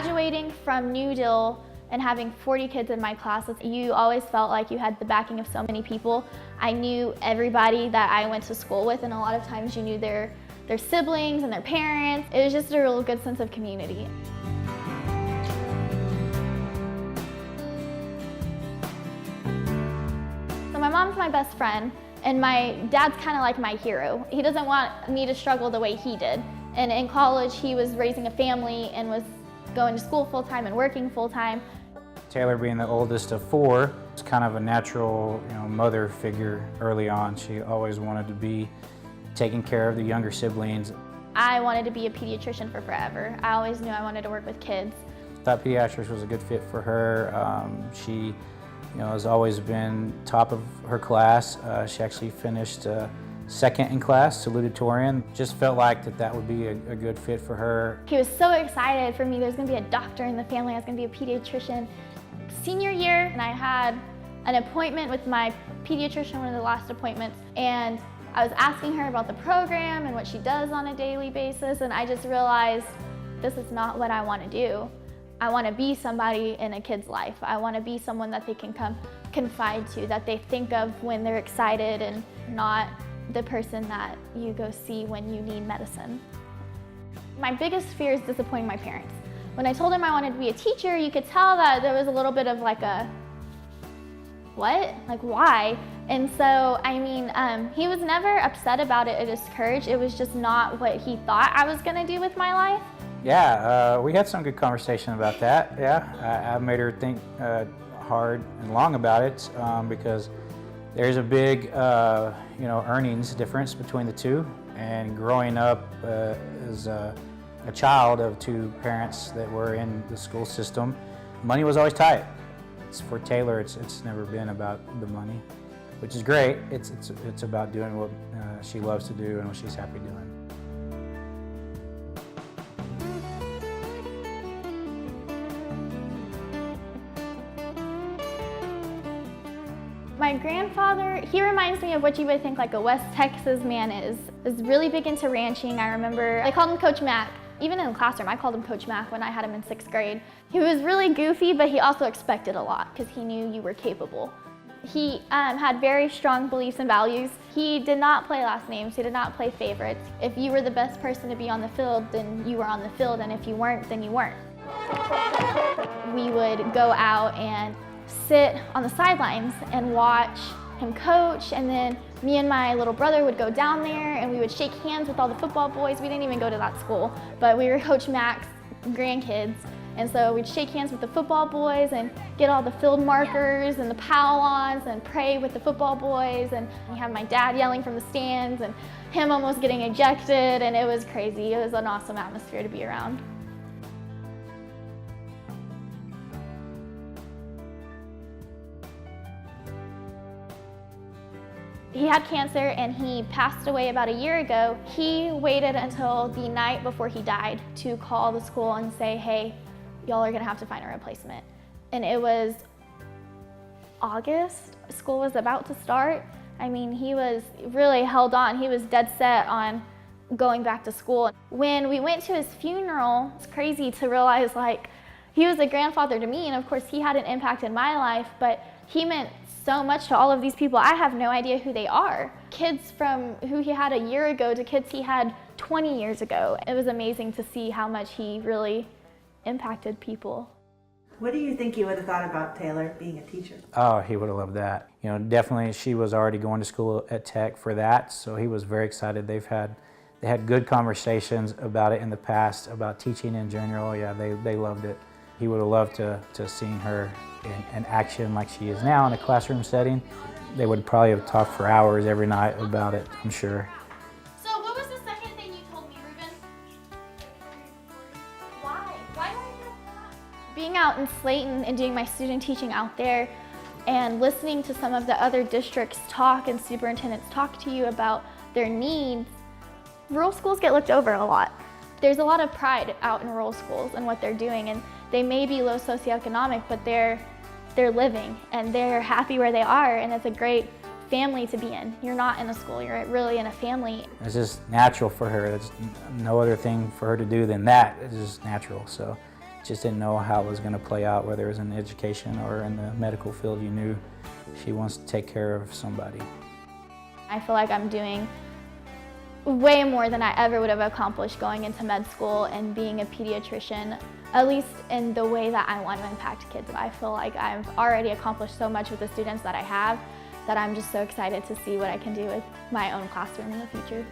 Graduating from New Deal and having 40 kids in my class, you always felt like you had the backing of so many people. I knew everybody that I went to school with, and a lot of times you knew their siblings and their parents. It was just a real good sense of community. So my mom's my best friend, and my dad's kind of like my hero. He doesn't want me to struggle the way he did. And in college, he was raising a family and was going to school full-time and working full-time. Taylor, being the oldest of four, was kind of a natural, mother figure early on. She always wanted to be taking care of the younger siblings. I wanted to be a pediatrician for forever. I always knew I wanted to work with kids. Thought pediatrics was a good fit for her. She, has always been top of her class. She actually finished second in class, salutatorian. Just felt like that would be a good fit for her. He was so excited for me. There's going to be a doctor in the family. I was going to be a pediatrician. Senior year, and I had an appointment with my pediatrician, one of the last appointments, and I was asking her about the program and what she does on a daily basis, and I just realized this is not what I want to do. I want to be somebody in a kid's life. I want to be someone that they can come confide to, that they think of when they're excited, and not the person that you go see when you need medicine. My biggest fear is disappointing my parents. When I told him I wanted to be a teacher, you could tell that there was a little bit of like a, what? Like, why? And so, he was never upset about it or discouraged. It was just not what he thought I was gonna do with my life. Yeah, we had some good conversation about that. Yeah, I made her think hard and long about it because there's a big, earnings difference between the two. And growing up as a child of two parents that were in the school system, money was always tight. For Taylor, it's never been about the money, which is great. It's about doing what she loves to do and what she's happy doing. My grandfather, he reminds me of what you would think like a West Texas man is. He was really big into ranching. I remember they called him Coach Mac. Even in the classroom, I called him Coach Mac when I had him in 6th grade. He was really goofy, but he also expected a lot because he knew you were capable. He had very strong beliefs and values. He did not play last names. He did not play favorites. If you were the best person to be on the field, then you were on the field, and if you weren't, then you weren't. We would go out and sit on the sidelines and watch him coach, and then me and my little brother would go down there and we would shake hands with all the football boys. We didn't even go to that school, but we were Coach Mac's grandkids, and so we'd shake hands with the football boys and get all the field markers and the pile-ons and pray with the football boys, and we had my dad yelling from the stands and him almost getting ejected, and it was crazy. It was an awesome atmosphere to be around. He had cancer and he passed away about a year ago. He waited until the night before he died to call the school and say, hey, y'all are gonna have to find a replacement. And it was August, school was about to start. He was really held on. He was dead set on going back to school. When we went to his funeral, it's crazy to realize he was a grandfather to me, and of course he had an impact in my life, but he meant so much to all of these people. I have no idea who they are. Kids from who he had a year ago to kids he had 20 years ago. It was amazing to see how much he really impacted people. What do you think you would have thought about Taylor being a teacher? Oh, he would have loved that. Definitely she was already going to school at Tech for that, so he was very excited. They had good conversations about it in the past, about teaching in general. Yeah, they loved it. He would have loved to seen her in action like she is now in a classroom setting. They would probably have talked for hours every night about it, I'm sure. So what was the second thing you told me, Ruben? Why? Why don't you have that? Being out in Slayton and doing my student teaching out there and listening to some of the other districts talk and superintendents talk to you about their needs, rural schools get looked over a lot. There's a lot of pride out in rural schools and what they're doing, and they may be low socioeconomic, but they're living and they're happy where they are, and it's a great family to be in. You're not in a school, you're really in a family. It's just natural for her. There's no other thing for her to do than that. It's just natural. So just didn't know how it was going to play out, whether it was in education or in the medical field. You knew she wants to take care of somebody. I feel like I'm doing way more than I ever would have accomplished going into med school and being a pediatrician, at least in the way that I want to impact kids. I feel like I've already accomplished so much with the students that I have that I'm just so excited to see what I can do with my own classroom in the future.